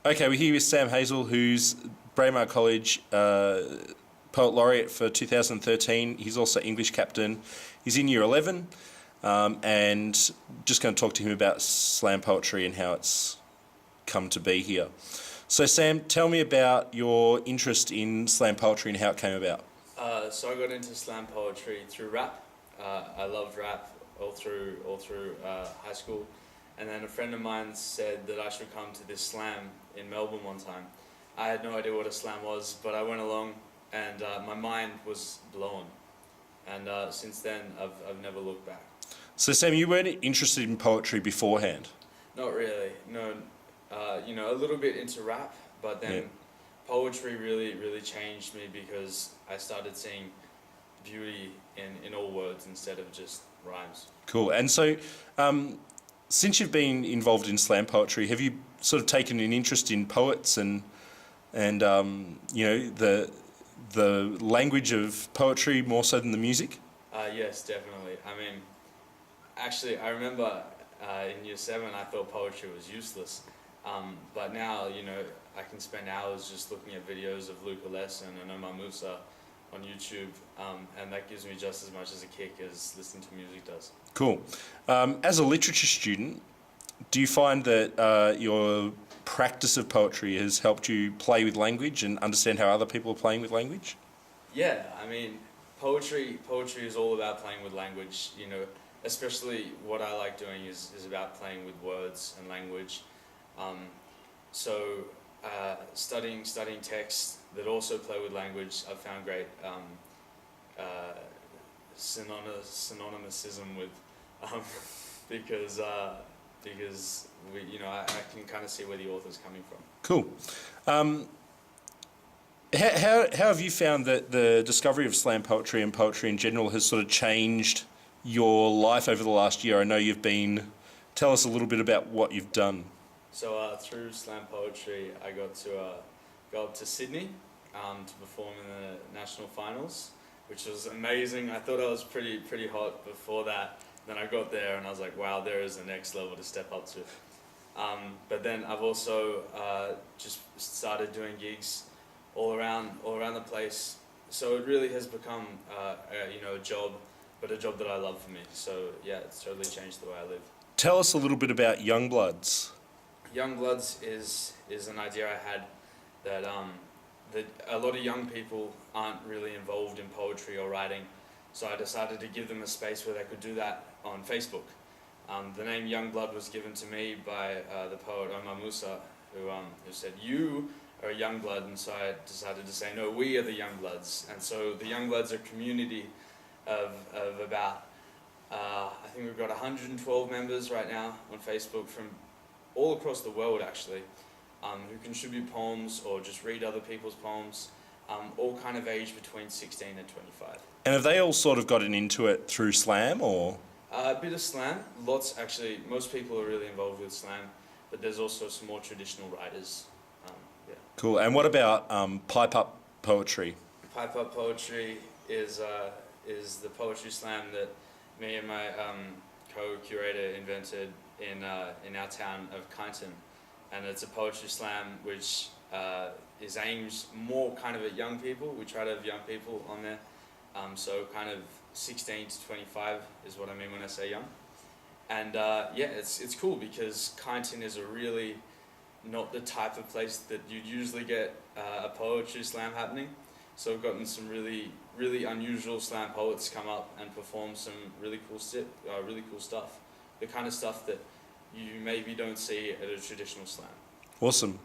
Okay, we're here with Sam Hazel, who's Braemar College Poet Laureate for 2013. He's also English captain. He's in Year 11, and just going to talk to him about slam poetry and how it's come to be here. So Sam, tell me about your interest in slam poetry and how it came about. So I got into slam poetry through rap. I loved rap all through high school, and then a friend of mine said that I should come to this slam in Melbourne one time. I had no idea what a slam was, but I went along, and my mind was blown. And since then, I've never looked back. So Sam, you weren't interested in poetry beforehand? Not really. No. A little bit into rap, but then poetry really changed me because I started seeing beauty in all words instead of just rhymes. Cool. And so, since you've been involved in slam poetry, have you sort of taken an interest in poets and the language of poetry more so than the music? Yes, definitely. I mean, actually, I remember in Year 7 I thought poetry was useless. But now, I can spend hours just looking at videos of Luca Lesson and Omar Musa on YouTube, and that gives me just as much as a kick as listening to music does. Cool. As a literature student, do you find that your practice of poetry has helped you play with language and understand how other people are playing with language? Yeah, I mean, poetry is all about playing with language, especially what I like doing is about playing with words and language. Studying texts that also play with language, I've found great synonymism with, because I can kind of see where the author's coming from. Cool. How have you found that the discovery of slam poetry and poetry in general has sort of changed your life over the last year? I know tell us a little bit about what you've done. So through slam poetry, I got to go up to Sydney to perform in the national finals, which was amazing. I thought I was pretty hot before that. Then I got there and I was like, wow, there is the next level to step up to. But then I've also just started doing gigs all around the place. So it really has become a job, but a job that I love for me. So yeah, it's totally changed the way I live. Tell us a little bit about Youngbloods. Youngbloods is an idea I had that a lot of young people aren't really involved in poetry or writing, so I decided to give them a space where they could do that on Facebook. The name Youngblood was given to me by the poet Omar Musa, who said, "You are a Youngblood," and so I decided to say, "No, we are the Youngbloods." And so the Youngbloods are a community of about, I think we've got 112 members right now on Facebook from all across the world, actually, who contribute poems or just read other people's poems, all kind of aged between 16 and 25. And have they all sort of gotten into it through slam, or? A bit of slam, lots actually. Most people are really involved with slam, but there's also some more traditional writers. Cool. And what about pipe up poetry? Pipe up poetry is the poetry slam that me and my co-curator invented in our town of Kyneton, and it's a poetry slam which is aimed more kind of at young people. We try to have young people on there, so kind of 16 to 25 is what I mean when I say young. And it's cool because Kyneton is a really not the type of place that you'd usually get a poetry slam happening. So we've gotten some really unusual slam poets come up and perform some really cool stuff. The kind of stuff that you maybe don't see at a traditional slam. Awesome.